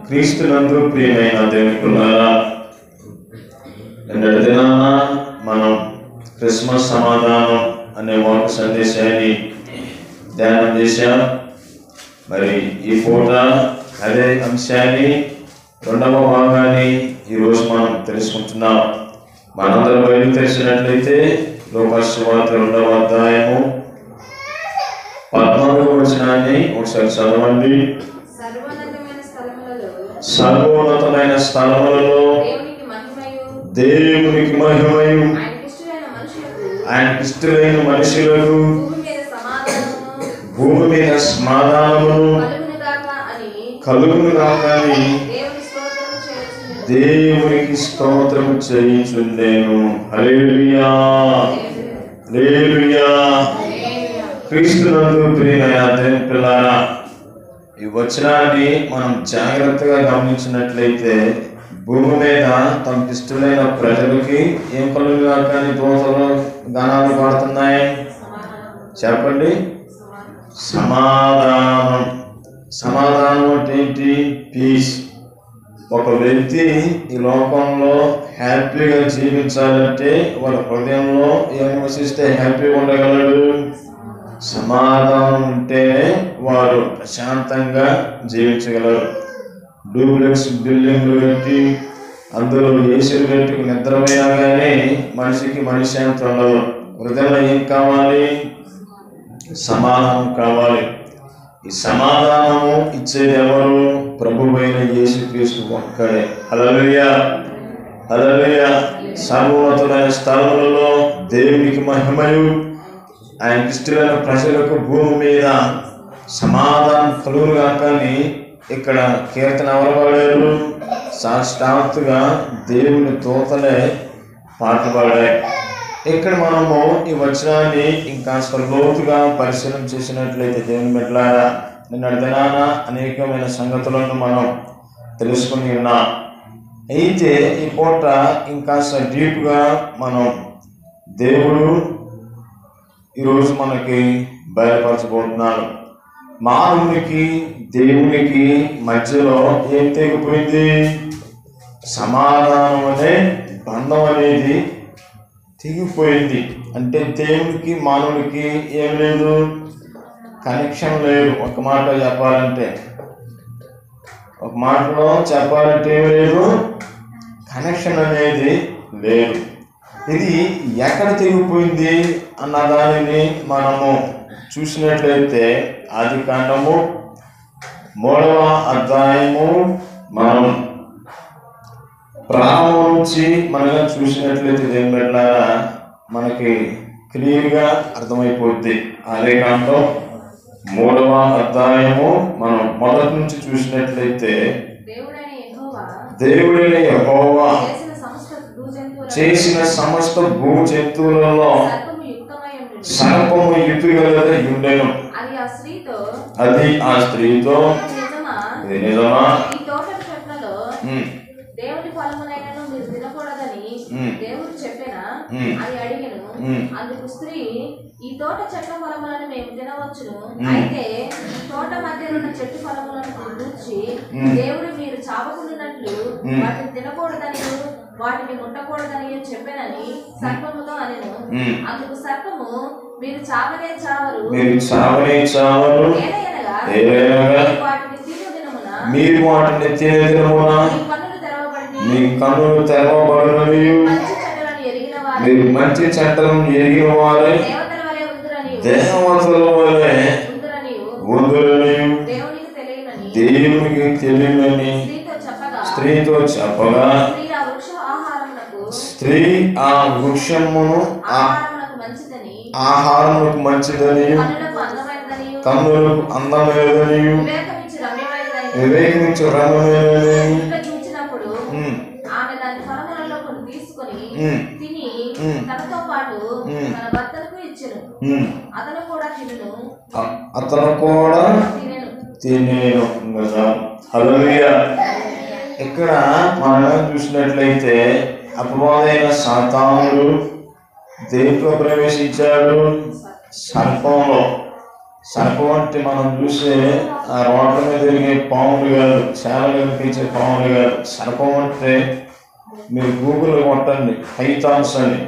క్రీస్తునందు ప్రియమైన దేవుని పిల్లలారా, నిన్నటి దినాన మనం క్రిస్మస్ సమాధానం అనే వాక్య సందేశాన్ని ధ్యానం చేశాం. మరి ఈ పూట అదే అంశాన్ని రెండవ భాగాన్ని ఈరోజు మనం తెలుసుకుంటున్నాం. మనందరూ బయలు తెలిసినట్లయితే లూకాసు సువార్త 2వ అధ్యాయము 14వ వచనాన్ని ఒకసారి చదవండి. సర్వోన్నతమైన స్థలములలో దేవునికి మహిమయు ఆయనకి ఇష్టమైన మనుషులకు భూమి మీద సమాధానమును కలుగును గాక అని దేవునికి స్తోత్రము చేయుచుండెను. హల్లెలూయా, హల్లెలూయా. క్రీస్తునందు ప్రియమైన దేవుని పిల్లారా, ఈ వచనాన్ని మనం జాగ్రత్తగా గమనించినట్లయితే భూమి మీద తమకి ఇష్టమైన ప్రజలకి ఏం కలుగుగా కానీ దోతలు గానాలు పాడుతున్నాయి? చెప్పండి. సమాధానం. సమాధానం అంటే ఏంటి? పీస్. ఒక వ్యక్తి ఈ లోకంలో హ్యాపీగా జీవించాలంటే వాళ్ళ హృదయంలో ఏం నివసిస్తే హ్యాపీగా ఉండగలడు? సమాధానం ఉంటేనే వారు ప్రశాంతంగా జీవించగలరు. డూప్లెక్స్ బిల్డింగ్లు కట్టి అందులో ఏసీలు పెట్టి నిద్రపోయినా కానీ మనిషికి మనశ్శాంతి ఉండదు. హృదయంలో ఏం కావాలి? సమాధానం కావాలి. ఈ సమాధానము ఇచ్చేది ఎవరు? ప్రభువైన యేసుక్రీస్తు ఒక్కడే. హల్లెలూయా, హల్లెలూయా. సర్వోన్నతమైన స్థలములలో దేవునికి మహిమయు ఆయనకి ఇష్టమైన ప్రజలకు భూమి మీద సమాధానం కలుగుగా కానీ ఇక్కడ కీర్తన ఎవరు పాడారు? సాక్షాత్తుగా దేవుని దూతలే పాటలు పాడాయి. ఇక్కడ మనము ఈ వచనాన్ని ఇంకా లోతుగా పరిశీలన చేసినట్లయితే దేవుని బిడ్డలారా, నిన్నటి దినాన అనేకమైన సంగతులను మనం తెలుసుకుని ఉన్నాం. అయితే ఈ పూట ఇంకా డీప్గా మనం దేవుడు ఈరోజు మనకి బయలుపరచబోతున్నాడు. మానవునికి దేవునికి మధ్యలో ఏం తెగిపోయింది? సమాధానం అనే బంధం అనేది తెగిపోయింది. అంటే దేవునికి మానవునికి ఏం లేదు? కనెక్షన్ లేదు. ఒక మాటలో చెప్పాలంటే ఏం లేదు? కనెక్షన్ అనేది లేదు. ఇది ఎక్కడ తెగిపోయింది అన్న దానిని మనము చూసినట్లయితే ఆదికాండము 3వ అధ్యాయము మనం ప్రారంభం నుంచి మనగా చూసినట్లయితే దేని బిడ్డలారా మనకి క్లియర్గా అర్థమైపోద్ది. ఆదికాండం 3వ అధ్యాయము మనం మొదటి నుంచి చూసినట్లయితే దేవుడైన యెహోవా చేసిన సమస్త భూ జంతువులలో సర్పము యుక్తిగలదై ఉండెను. అది ఆ స్త్రీతో ఇది నిజమా? దేవుని ఫలములైనను మీరు తినకూడదని దేవుడు చెప్పినా అని అడిగెను. అందుకు స్త్రీ, ఈ తోట చెట్ల ఫలములను మేము తినవచ్చును, అయితే ఈ తోట మధ్యనున్న చెట్టు ఫలములను గురించి దేవుడు మీరు చావకుండానట్లు వాటిని తినకూడదని వాటిని ముట్టకూడదని చెప్పానని సర్పముతో అనెను. అందుకు సర్పము, మీరు చావనే చావరు, వాటిని తిను దినమున మీ కన్నులు తెరవబడునవి, మీరు మంచి చెడ్డలను ఎరిగిన వారే దేవతల వలె ఉందురని దేవునికి తెలియనని స్త్రీతో చెప్పగా, స్త్రీ ఆ వృక్షమును ఆహారములకు మంచిదని కన్నులకు అందమైనదని వివేకించు రమ్యమైనదని ఆమె దాని ఫలములలో కొన్ని తీసుకొని తిని తనతో పాటు తన భర్తలకు ఇచ్చెను. అతను కూడా తినేను. హల్లెలూయా. ఇక్కడ మనం చూసినట్లయితే అపవాదైన సాతానుడు దేంట్లో ప్రవేశించాడు? సర్పంలో. సర్పం అంటే మనం చూసే ఆ రోడ్ల మీద తిరిగే పాములు కాదు, చాలా కనిపించే పాములు కాదు. సర్పం అంటే మీరు గూగుల్ కొట్టండి, పైథాన్స్ అని.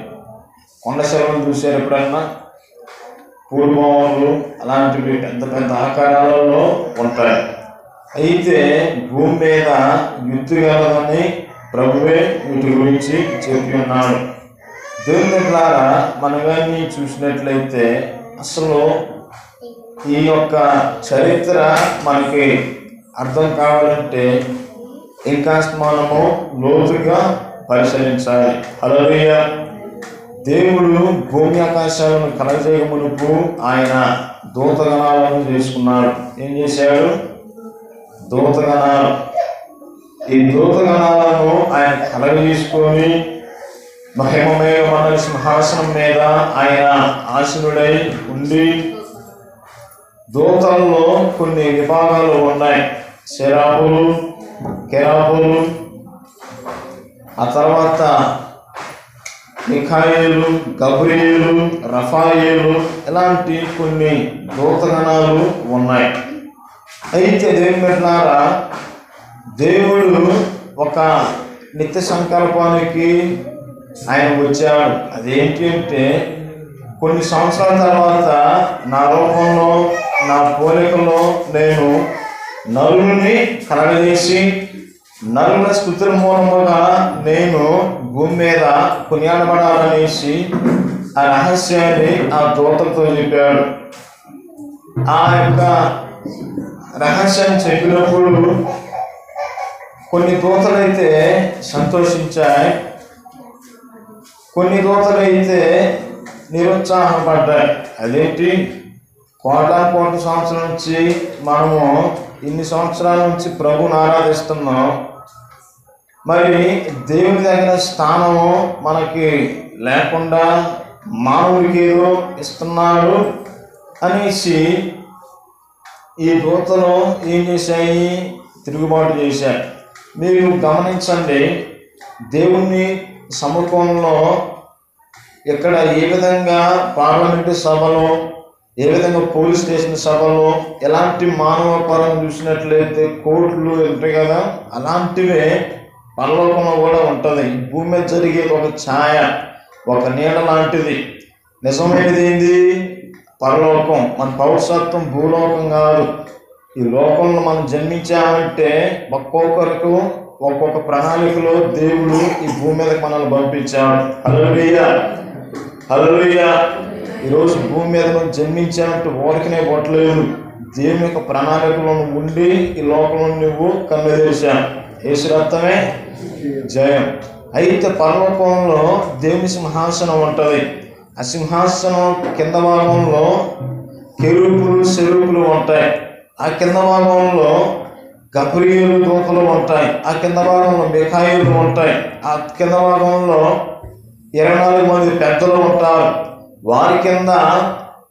కొండ సెలవులు చూసారు ఎప్పుడన్నా? పూర్వములు అలాంటివి పెద్ద పెద్ద ఆకారాలలో ఉంటాయి. అయితే భూమి మీద యుద్ధగలదని ప్రభువే వీటి గురించి చెప్పి ఉన్నాడు. దేవుని ద్వారా మనం కానీ చూసినట్లయితే అసలు ఈ యొక్క చరిత్ర మనకి అర్థం కావాలంటే ఇంకా మనము లోతుగా పరిశీలించాలి. హల్లెలూయా. దేవుడు భూమి ఆకాశాలను కలగజేయ మునుపు ఆయన దూతగణాలను చేసుకున్నాడు. ఏం చేశాడు? దూతగణాలు. ఈ దూతగణాలను ఆయన కలగజేసుకొని మహిమమయ మండలి సింహాసనం మీద ఆయన ఆసీనుడై ఉండి, దూతల్లో కొన్ని విభాగాలు ఉన్నాయి. సెరాపులు, కెరాపులు, ఆ తర్వాత మిఖాయేలు, గబ్రియేలు, రఫాయేలు, ఇలాంటి కొన్ని దూతగణాలు ఉన్నాయి. అయితే దేవుని బిడ్డలారా, దేవుడు ఒక నిత్య సంకల్పానికి ఆయన వచ్చాడు. అదేంటి అంటే కొన్ని సంవత్సరాల తర్వాత నా రూపంలో నా పోలికలో నేను నరుని కలగజేసి నరుల స్తుతుల మూలముగా నేను భూమి మీద కొనియాడబడాలనేసి ఆ రహస్యాన్ని ఆ దూతలతో చెప్పాడు. ఆ యొక్క రహస్యాన్ని చెప్పినప్పుడు కొన్ని దూతలైతే సంతోషించాయి, కొన్ని దూతలైతే నిరుత్సాహపడ్డాయి. అదేంటి? కోట్ల సంవత్సరాల నుంచి మనము ఇన్ని సంవత్సరాల నుంచి ప్రభువుని ఆరాధిస్తున్నాం, మరి దేవుని దగ్గర స్థానము మనకి లేకుండా మానవుడికి ఏదో ఇస్తున్నాడు అనేసి ఈ దూతలు ఏం చేశాయి? తిరుగుబాటు చేశాయి. మీరు గమనించండి, దేవుని సముఖంలో ఇక్కడ ఏ విధంగా పార్లమెంటు సభలో, ఏ విధంగా పోలీస్ స్టేషన్ సభలో ఎలాంటి మానవ పరం చూసినట్లయితే కోర్టులు ఉంటాయి కదా, అలాంటివే పరలోకంలో కూడా ఉంటుంది. భూమి మీద జరిగేది ఒక ఛాయ, ఒక నీడ లాంటిది. నిజమైనది ఏంది? పరలోకం. మన పౌరసత్వం భూలోకం కాదు. ఈ లోకంలో మనం జన్మించామంటే ఒక్కొక్కరికి ఒక్కొక్క ప్రణాళికలో దేవుడు ఈ భూమి మీదకి మనల్ని పంపించాడు. హల్లెలూయా, హల్లెలూయా. ఈరోజు భూమి మీద మనం జన్మించామంటే ఊరికనే కొట్టలేదు. దేవుని యొక్క ప్రణాళికలో ఉండి ఈ లోకంలో నువ్వు కన్ను తెరిచావు. యేసు రక్తమే జయం. అయితే పరలోకంలో దేవుని సింహాసనం ఉంటుంది. ఆ సింహాసనం కింద భాగంలో కెరూబులు, సెరూబులు ఉంటాయి. ఆ కింద భాగంలో గబ్రియేలు దూతలు ఉంటాయి. ఆ కింద భాగంలో మిఖాయేలు ఉంటాయి. ఆ కింద భాగంలో 24 మంది పెద్దలు ఉంటారు. వారి కింద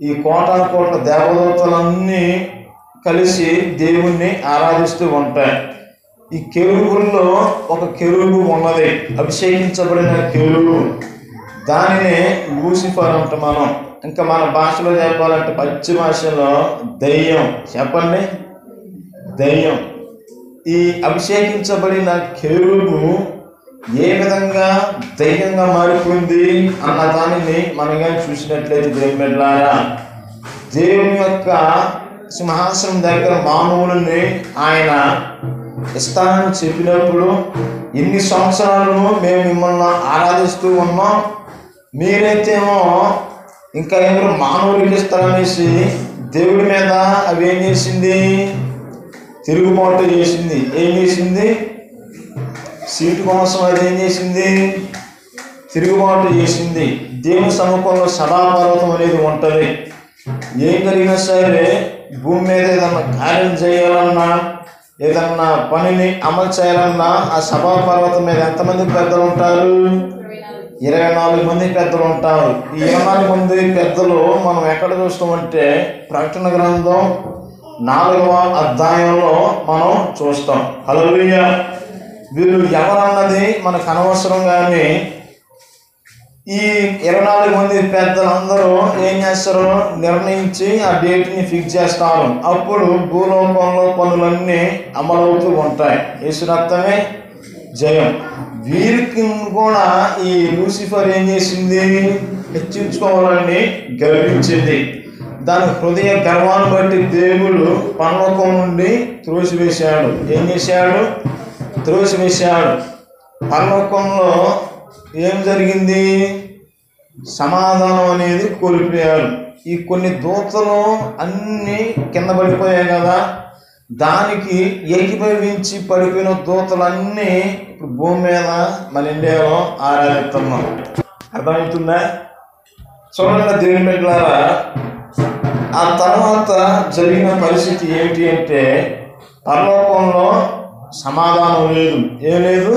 ఈ కోటాను దేవదూతలన్నీ కలిసి దేవుణ్ణి ఆరాధిస్తూ ఉంటాయి. ఈ కెరూబుల్లో ఒక కెరూబు ఉన్నది, అభిషేకించబడిన కెరూబు. దానినే లూసిఫర్ అంటాం మనం. ఇంకా మన భాషలో చెప్పాలంటే పచ్చి భాషలో దయ్యం. చెప్పండి, దయ్యం. ఈ అభిషేకించబడిన కెరూబు ఏ విధంగా దయ్యంగా మారిపోయింది అన్న దానిని మనగా చూసినట్లయితే దేవుని బిడ్డలారా, దేవుని యొక్క సింహాసనం దగ్గర మానవులని ఆయన ఇస్తానని చెప్పినప్పుడు, ఇన్ని సంవత్సరాలు మేము మిమ్మల్ని ఆరాధిస్తూ ఉన్నాం, మీరైతేమో ఇంకా ఎవరు మానవులకి ఇస్తారనేసి దేవుడి మీద అవి ఏం చేసింది? తిరుగుబాటు చేసింది. ఏం చేసింది? సీటు కోసం అది ఏం చేసింది? తిరుగుబాటు చేసింది. దేవుని సముఖంలో సభాపర్వతం అనేది ఉంటుంది. ఏం జరిగినా సరే భూమి మీద ఏదన్నా కార్యం చేయాలన్నా, ఏదన్నా పనిని అమలు చేయాలన్నా ఆ సభాపర్వతం మీద ఎంతమంది పెద్దలు ఉంటారు? 24 మంది పెద్దలు ఉంటారు. ఈ 24 మంది పెద్దలు మనం ఎక్కడ చూస్తామంటే ప్రకటన గ్రంథం 4వ అధ్యాయంలో మనం చూస్తాం. హల్లెలూయా. వీళ్ళు ఎవరన్నది మనకు అనవసరం, కానీ ఈ 24 మంది పెద్దలందరూ ఏం చేస్తారు, నిర్ణయించి ఆ డేట్ని ఫిక్స్ చేస్తారు. అప్పుడు భూలోకంలో పనులన్నీ అమలవుతూ ఉంటాయి. యేసు రక్తమే జయం. వీరికి కూడా ఈ లూసిఫర్ ఏం చేసింది, హెచ్చించుకోవాలని గర్వించింది. దాని హృదయ గర్వాన్ని బట్టి దేవుడు పరలోకం నుండి త్రోసివేశాడు. ఏం చేశాడు, త్రోసివేశాడు. పరలోకంలో ఏం జరిగింది, సమాధానం అనేది కోల్పోయాడు. ఈ కొన్ని దూతలు అన్నీ కింద పడిపోయాయి కదా, దానికి ఏకీభవించి పడిపోయిన దూతలన్నీ ఇప్పుడు భూమి మీద మన ఇండియాలో ఆరాధిస్తున్నాం. అర్థమవుతుందా? చూడండి దేవుని బిడ్డలారా, ఆ తర్వాత జరిగిన పరిస్థితి ఏమిటి అంటే పరలోకంలో సమాధానం లేదు. ఏం లేదు.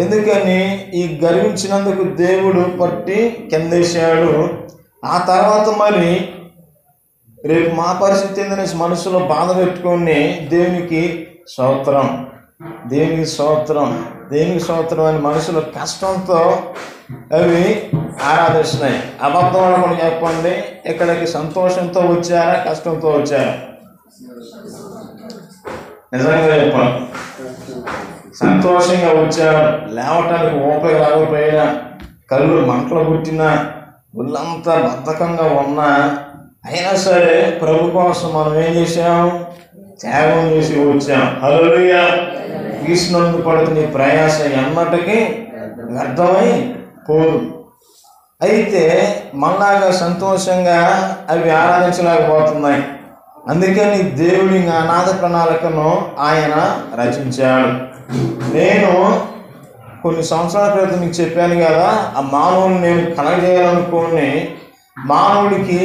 ఎందుకని, ఈ గర్వించినందుకు దేవుడు పట్టి కిందేశాడు. ఆ తర్వాత మరి రేపు మా పరిస్థితి ఏందనేసి మనసులో బాధ పెట్టుకొని దేవునికి స్తోత్రం, దేవునికి స్తోత్రం, దేవునికి స్తోత్రం అని మనసులో కష్టంతో అవి ఆరాధిస్తున్నాయి. అబద్ధం అనుకుని చెప్పండి, ఇక్కడికి సంతోషంతో వచ్చారా, కష్టంతో వచ్చారా? నిజంగా చెప్పండి, సంతోషంగా వచ్చారు. లేవటానికి ఓపిక రాకపోయినా, కళ్ళు మంటలు పుట్టినా, ఒళ్ళంతా బద్ధకంగా ఉన్నా, అయినా సరే ప్రభు కోసం మనం ఏం చేసాం, త్యాగం చేసి వచ్చాం. హల్లెలూయా. కృష్ణుని పడుతున్న ప్రయాస ఎన్నటికీ వ్యర్థమై పోదు. అయితే మనలాగా సంతోషంగా అవి ఆరాధించలేకపోతున్నాయి. అందుకని దేవుడి అనాథ ప్రణాళికను ఆయన రచించాడు. నేను కొన్ని సంవత్సరాల క్రితం మీకు చెప్పాను కదా, ఆ మానవుని నేను కలగజేయాలనుకోని మానవుడికి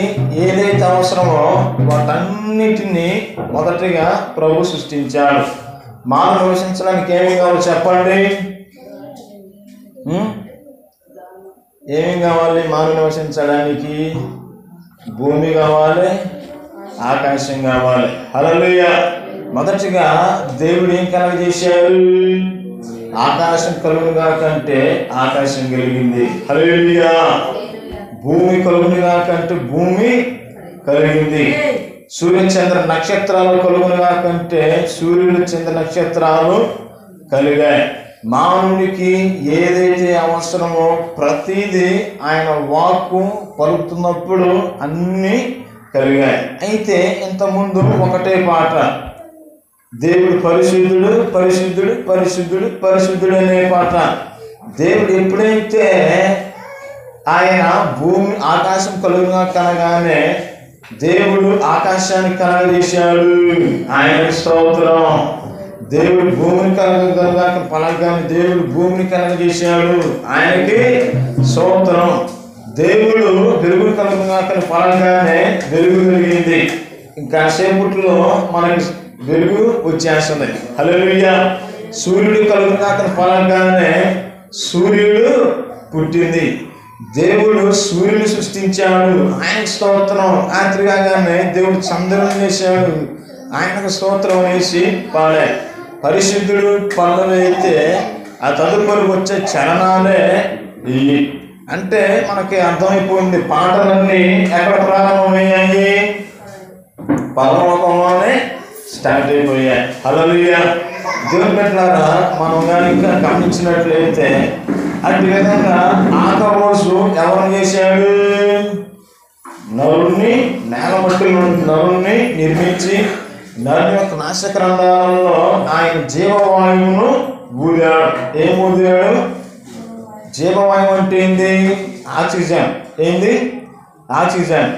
ఏదైతే అవసరమో వాటన్నిటినీ మొదటిగా ప్రభు సృష్టించాడు. మానవుడు నివసించడానికి ఏమి కావాలి చెప్పండి? ఏమి కావాలి మానవుడు నివసించడానికి? భూమి కావాలి, ఆకాశం కావాలి. హల్లెలూయా. మొదటిగా దేవుడు ఏం కలగజేశాడు? ఆకాశం కలుగునుగా కంటే ఆకాశం కలిగింది. హల్లెలూయా. భూమి కలుగునుగా కంటే భూమి కలిగింది. సూర్య చంద్ర నక్షత్రాలు కలుగునుగా కంటే సూర్యుడు చంద్ర నక్షత్రాలు కలిగాయి. మానవుడికి ఏదైతే అవసరమో ప్రతిదీ ఆయన వాక్కు పలుకుతున్నప్పుడు అన్నీ కలిగాయి. అయితే ఇంతకుముందు ఒకటే పాట, దేవుడు పరిశుద్ధుడు పరిశుద్ధుడు పరిశుద్ధుడు పరిశుద్ధుడు అనే పాట. దేవుడు ఎప్పుడైతే ఆయన భూమి ఆకాశం కలుగుగా కనగానే దేవుడు ఆకాశాన్ని కలగజేశాడు. ఆయనకి స్తోత్రం. దేవుడు భూమిని కలగగా పలకగానే దేవుడు భూమిని కలగజేశాడు. ఆయనకి స్తోత్రం. దేవుడు వెలుగును కలుగుగా పలకగానే వెలుగు వెలిగింది. ఇంకా సేపట్లో మనకి వెలుగు వచ్చేస్తుంది. హల్లెలూయా. సూర్యుడు కలుగుగా పలకగానే సూర్యుడు పుట్టింది. దేవుడు సూర్యుని సృష్టించాడు. ఆయనకు స్తోత్రం. రాత్రి కాగానే దేవుడు చంద్రుని వేశాడు. ఆయనకు స్తోత్రం వేసి పాడే. పరిశుద్ధుడు పనులు అయితే ఆ తదుపరి వచ్చే చరణాలే ఇవి. అంటే మనకి అర్థమైపోయింది, పాటలన్నీ ఎక్కడ ప్రారంభమయ్యాయి? పరలోకంలోనే స్టార్ట్ అయిపోయాయి. హల్లెలూయా. దేవుని బిడ్డలారా, మనం కానీ ఇంకా గమనించినట్లయితే అటు విధంగా ఆకబోసు ఎవరు చేశాడు? నరుణ్ణి నేల మట్టిలో నరుణ్ణి నిర్మించి నరుని యొక్క నాశగ్రంథాలలో ఆయన జీవవాయువును ఊదాడు. ఏం ఊదాడు? జీవవాయువు అంటే ఏంది? ఆక్సిజన్. ఏంది? ఆక్సిజన్.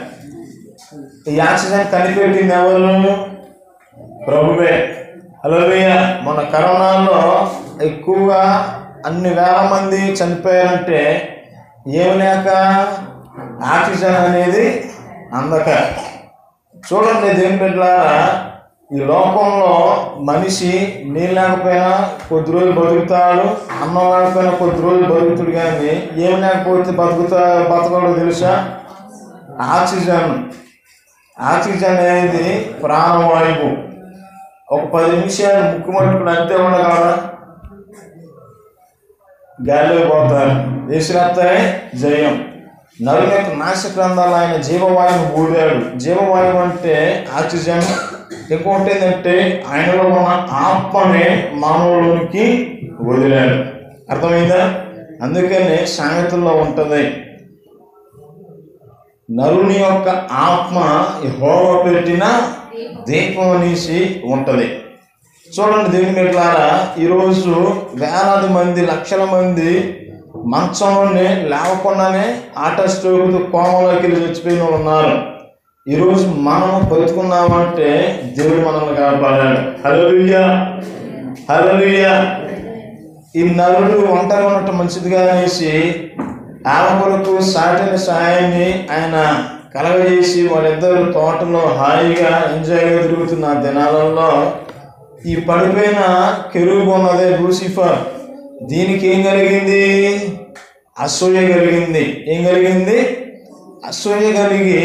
ఈ ఆక్సిజన్ కనిపెట్టింది ఎవరు? ప్రభువే. హల్లెలూయా. మన కరోనాలో ఎక్కువగా అన్ని వేల మంది చనిపోయారంటే ఏమి లేక? ఆక్సిజన్ అనేది అందక. చూడండి దేవుని బిడ్డలారా, ఈ లోకంలో మనిషి నీళ్ళు లేకపోయినా కొద్ది రోజులు బతుకుతాడు, అన్నం లేకపోయినా కొద్ది రోజులు బతుకుతాడు. కానీ ఏమి లేకపోతే బతకడో తెలుసా? ఆక్సిజన్. ఆక్సిజన్ అనేది ప్రాణవాయువు. ఒక 10 నిమిషాలు ముక్కు మట్టుకుని అంతే ఉండగలరా? గాలిలో పోతారు. యేసు రక్తమే జయం. నరుని యొక్క నాశగ్రంథాలు ఆయన జీవవాయువును ఊదాడు. జీవవాయువు అంటే ఆక్సిజన్. ఇంకోటి ఏంటంటే ఆయనలో ఉన్న ఆత్మనే మానవులోనికి వదిలాడు. అర్థమైందా? అందుకనే సామెతల్లో ఉంటుంది, నరుని యొక్క ఆత్మ యెహోవా పెట్టిన దీపం అనేసి ఉంటుంది. చూడండి దేవుని బిడ్డలారా, ఈరోజు వేలాది మంది, లక్షల మంది మంచంలోనే లేవకుండానే ఆటో స్ట్రోక్ కోమలోకి వెళ్ళి చచ్చిపోయిన ఉన్నారు. ఈరోజు మనం బతుకున్నామంటే దేవుడు మనల్ని కాపాడాడు. హల్లెలూయా, హల్లెలూయా. ఈ నరుడు ఒంటరి ఉండటం మంచిదిగా అనేసి ఆమె కొరకు సాటిన సాయాన్ని ఆయన కలగజేసి వాళ్ళిద్దరు తోటలో హాయిగా ఎంజాయ్గా తిరుగుతున్న దినాలలో ఈ పడిపోయిన కెరూబు ఉన్నదే లూసిఫర్, దీనికి ఏం కలిగింది? అసూయ కలిగింది. ఏం కలిగింది? అసూయ కలిగి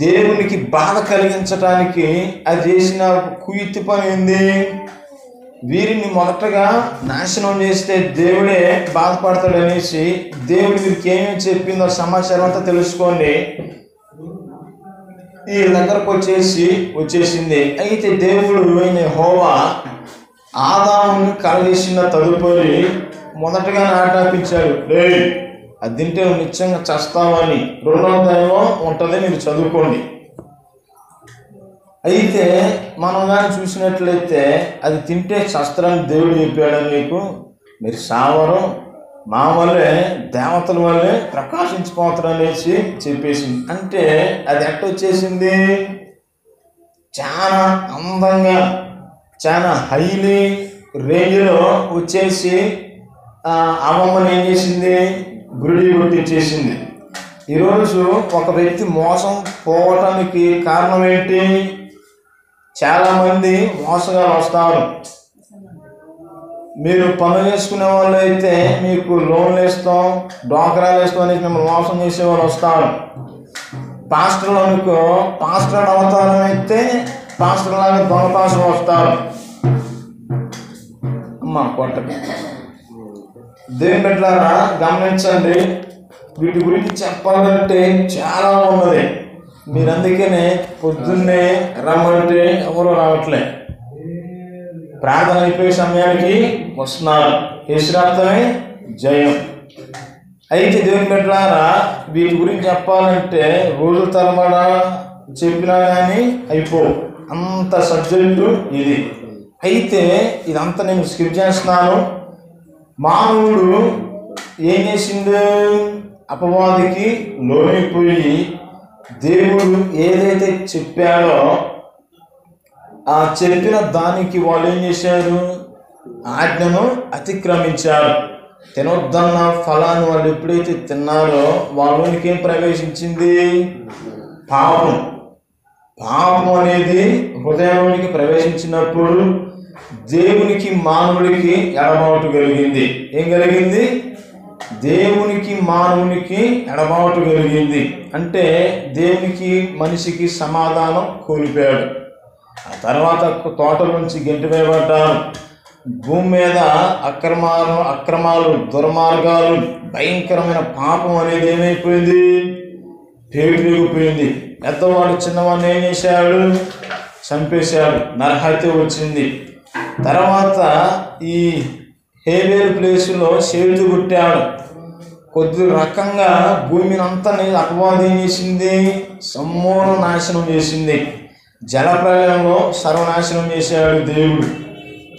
దేవునికి బాధ కలిగించడానికి అది చేసిన కుయుక్తి పని ఏంది? వీరిని మొదటగా నాశనం చేస్తే దేవుడే బాధపడతాడు అనేసి దేవుడు వీరికి ఏమేమి చెప్పిందో సమాచారం అంతా తెలుసుకోండి ఈ దగ్గరకు వచ్చేసింది. అయితే దేవుడు యెహోవా ఆదాముని కలగేసిన తదుపరి మొదటగా ఆజ్ఞాపించాడు, అది తింటే నువ్వు నిశ్చయంగా చస్తావని. 2వ అధ్యాయంలో ఉంటుంది, మీరు చదువుకోండి. అయితే మనం కానీ చూసినట్లయితే అది తింటే శస్త్రాన్ని దేవుడు చెప్పాడని మీకు, మీరు సావరు, మా వల్లే దేవతల వల్లే ప్రకాశించిపోతారు అనేసి చెప్పేసింది. అంటే అది ఎట్టొచ్చేసింది? చాలా అందంగా, చాలా హైలీ రేంజ్లో వచ్చేసి అమ్మమ్మని ఏం చేసింది? గుడి కొట్టించేసింది. ఈరోజు ఒక వ్యక్తి మోసం పోవటానికి కారణం ఏంటి? చాలామంది మోసగాళ్ళు వస్తారు. మీరు పనులు చేసుకునే వాళ్ళు అయితే మీకు లోన్లు ఇస్తాం, డోకరాలు ఇస్తాం అనేసి మిమ్మల్ని మోసం చేసేవాళ్ళు వస్తారు. పాస్టర్లు అనుకో, పాస్టర్ అవతారం అయితే పాస్టర్ లాగా దొంగ పాస్టర్ వస్తారు. అమ్మా కొట్టకి దేవుని బిడ్డలారా గమనించండి, వీటి గురించి చెప్పాలంటే చాలా ఉన్నది. మీరు అందుకనే పొద్దున్నే రమ్మంటే ఎవరు రావట్లే, ప్రార్థన అయిపోయే సమయానికి వస్తున్నారు. యేసు రక్తమే జయం. అయితే దేవుని బిడ్డలారా వీటి గురించి చెప్పాలంటే రోజుల తరబడా చెప్పినా కానీ అయిపోవు, అంత సబ్జెక్టు ఇది. అయితే ఇదంతా నేను స్కిప్ చేస్తున్నాను. మానవుడు ఏం చేసిండు? అపవాదికి లోనైపోయి దేవుడు ఏదైతే చెప్పాడో ఆ చెప్పిన దానికి వాళ్ళు ఏం చేశారు? ఆజ్ఞను అతిక్రమించారు. తినొద్దన్న ఫలాన్ని వాళ్ళు ఎప్పుడైతే తిన్నారో వాళ్ళకి ఏం ప్రవేశించింది? పాపం. పాపం అనేది హృదయంలోనికి ప్రవేశించినప్పుడు దేవునికి మానవుడికి ఎడబాటు కలిగింది. ఏం కలిగింది? దేవునికి మానవునికి ఎడబాటు కలిగింది. అంటే దేవునికి మనిషికి సమాధానం కోల్పోయాడు. ఆ తర్వాత తోట నుంచి గెంటివేయబడ్డారు. భూమి మీద అక్రమాలు దుర్మార్గాలు భయంకరమైన పాపం అనేది ఏమైపోయింది? పేరుపోయింది. పెద్దవాడు చిన్నవాడిని ఏం చేశాడు? చంపేశాడు. నరహత్య వచ్చింది. తర్వాత ఈ హేబేలు ప్లేసులో చేతులు కొట్టాడు. కొద్ది రకంగా భూమిని అంతా అపవాదం ఏం చేసింది? సమూల నాశనం చేసింది. జలప్రలయంలో సర్వనాశనం చేశాడు దేవుడు.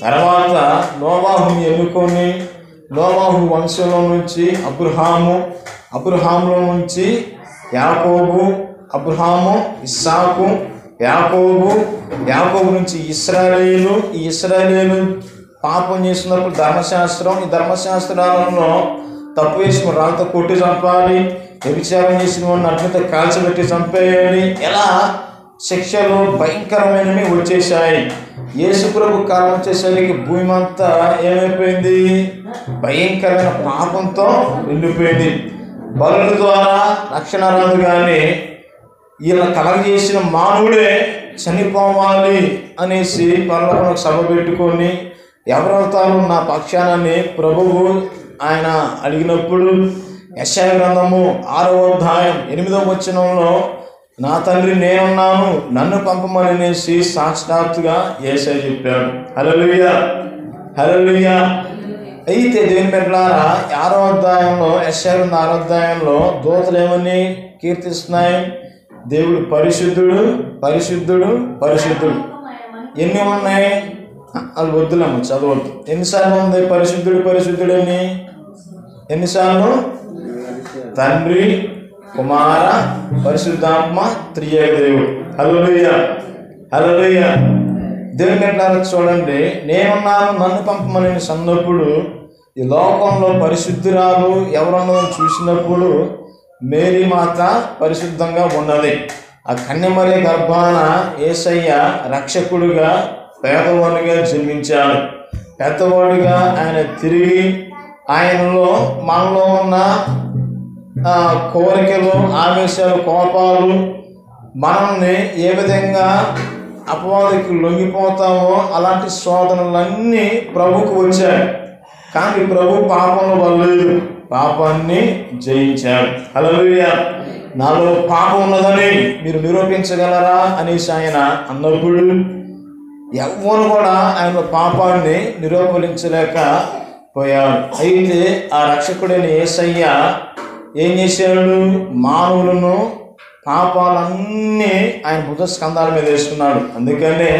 తర్వాత నోవాహుని ఎన్నుకొని నోవాహు వంశంలో నుంచి అబ్రహాములో నుంచి యాకోబు, అబ్రహాము, ఇస్సాకు, యాకోబు నుంచి ఇశ్రాయేలు. ఈ ఇశ్రాయేలు పాపం చేసినప్పుడు ఈ ధర్మశాస్త్రాలలో తప్పు వేసిన రాళ్ళతో కొట్టి చంపాలి, వ్యభిచారం చేసిన వాడిని అడ్మితో కాల్చబెట్టి చంపేయాలి. ఎలా శిక్షలు భయంకరమైనవి వచ్చేసాయి. యేసుప్రభు కాలం వచ్చేసరికి భూమి అంతా ఏమైపోయింది? భయంకరమైన పాపంతో నిండిపోయింది. బలుల ద్వారా రక్షణ రాదు, కానీ ఇలా కలగజేసిన మానవుడే చనిపోవాలి అనేసి పరలోకంలో సభ పెట్టుకొని ఎవరవుతారు నా పక్షానని ప్రభువు ఆయన అడిగినప్పుడు యెషయా గ్రంథము 6వ అధ్యాయం 8వ వచనంలో నా తండ్రి నేనున్నాను నన్ను పంపమనేసి సాక్షాత్తుగా యేసయ్య చెప్పాడు. హల్లెలూయా, హల్లెలూయా. అయితే దేవుని బిడ్డలారా 6వ అధ్యాయంలో యెషయా గ్రంథం 6వ అధ్యాయంలో దూతలు ఏమని కీర్తిస్తున్నాయి? దేవుడు పరిశుద్ధుడు, పరిశుద్ధుడు, పరిశుద్ధుడు. ఎన్ని ఉన్నాయి? అది వద్దులేము, చదవద్దు. ఎన్నిసార్లు ఉంది పరిశుద్ధుడు పరిశుద్ధుడు అని? ఎన్నిసార్లు? తండ్రి, కుమార, పరిశుద్ధాత్మ, త్రియేక దేవుడు. హల్లెలూయా, హల్లెలూయా. దేవుని బిడ్డలారా చూడండి, నేనున్నాను నన్ను పంపమని అన్నప్పుడు ఈ లోకంలో పరిశుద్ధురాలు ఎవరన్నదని చూసినప్పుడు మేరీ మాత పరిశుద్ధంగా ఉన్నది. ఆ కన్యమరి గర్భాన యేసయ్య రక్షకుడుగా పేదవాడిగా జన్మించాడు. పెద్దవాడిగా ఆయన తిరిగి ఆయనలో మనలో ఉన్న కోరికలు, ఆవేశాలు, కోపాలు మనల్ని ఏ విధంగా అపవాదికి లొంగిపోతామో అలాంటి శోధనలన్నీ ప్రభుకు వచ్చాయి. కానీ ప్రభు పాపంలో వల్లేదు, పాపాన్ని జయించాడు. హల్లెలూయా. నాలో పాపం ఉన్నదని మీరు నిరూపించగలరా అనేసి ఆయన అన్నప్పుడు ఎవ్వరు కూడా ఆయన పాపాన్ని నిరూపించలేకపోయాడు. అయితే ఆ రక్షకుడైన యేసయ్య ఏం చేశాడు? మానవులను పాపాలన్నీ ఆయన భుజ స్కంధాల మీద వేసుకున్నాడు. అందుకనే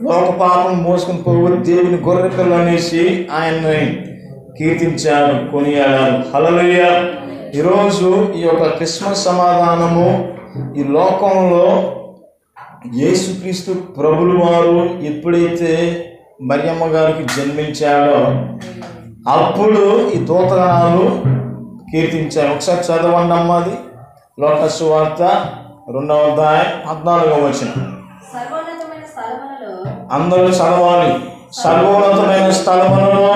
లోక పాపం మోసుకుని పోవు దేవుని గొర్రె పిల్ల అనేసి ఆయన్ని కీర్తించాడు, కొనియాడాడు. హల్లెలూయా. ఈరోజు ఈ యొక్క క్రిస్మస్ సమాధానము ఈ లోకంలో యేసుక్రీస్తు ప్రభులు వారు ఎప్పుడైతే మరియమ్మ గారికి జన్మించాడో అప్పుడు ఈ దూతగణాలు కీర్తించారు. ఒకసారి చదవండి అమ్మ, అది లోక సువార్త 2వ అధ్యాయం 14వ వచనం. అందరూ చదవాలి. సర్వోన్నతమైన స్థలములలో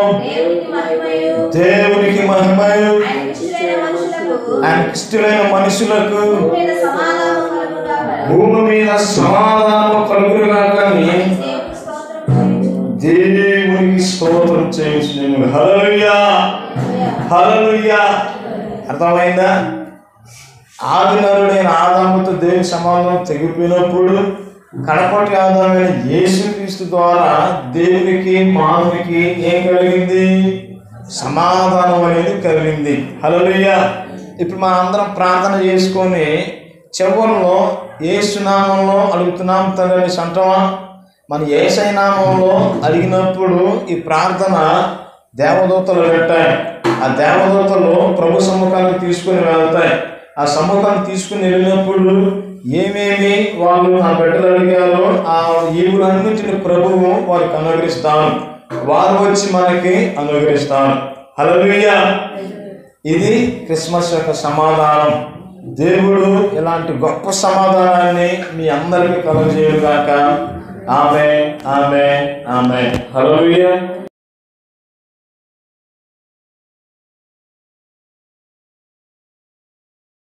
దేవునికి మహిమయు ఆయనకి ఇష్టమైన మనుషులకు భూమి మీద సమాధానం కలుగుగాక అని దేవునికి స్తోత్రం చేయించు. హల్లెలూయా, హల్లెలూయా. అర్థమైందా? ఆదినరుడైన ఆదాముతో దేవుని సమాధానం తెగిపోయినప్పుడు కడపటి ఆధారమైన యేసుక్రీస్తు ద్వారా దేవునికి మానవునికి ఏం కలిగింది? సమాధానం అనేది కలిగింది. హల్లెలూయా. ఇప్పుడు మనం అందరం ప్రార్థన చేసుకొని చివరిలో యేసు నామంలో అడుగుతున్నాం తండ్రి అనేసి అంటామా? మన యేసయ్య నామంలో అడిగినప్పుడు ఈ ప్రార్థన దేవదూతలు పెట్టాయి. ఆ దేవదూతలు ప్రభు సమ్ముఖానికి తీసుకుని వెళ్తాయి. ఆ సమ్ముఖాన్ని తీసుకుని వెళ్ళినప్పుడు ఏమేమి వాళ్ళు ఆ బిడ్డలు అడిగారో ఆ ఈవులన్నింటిని ప్రభువు వారికి అనుగ్రహిస్తాను, వారు వచ్చి మనకి అనుగ్రహిస్తాను. హల్లెలూయా. ఇది క్రిస్మస్ యొక్క సమాధానం. దేవుడు ఇలాంటి గొప్ప సమాధానాన్ని మీ అందరికీ కలుగజేయుగాక. ఆమేన్, ఆమేన్, ఆమేన్. హల్లెలూయా.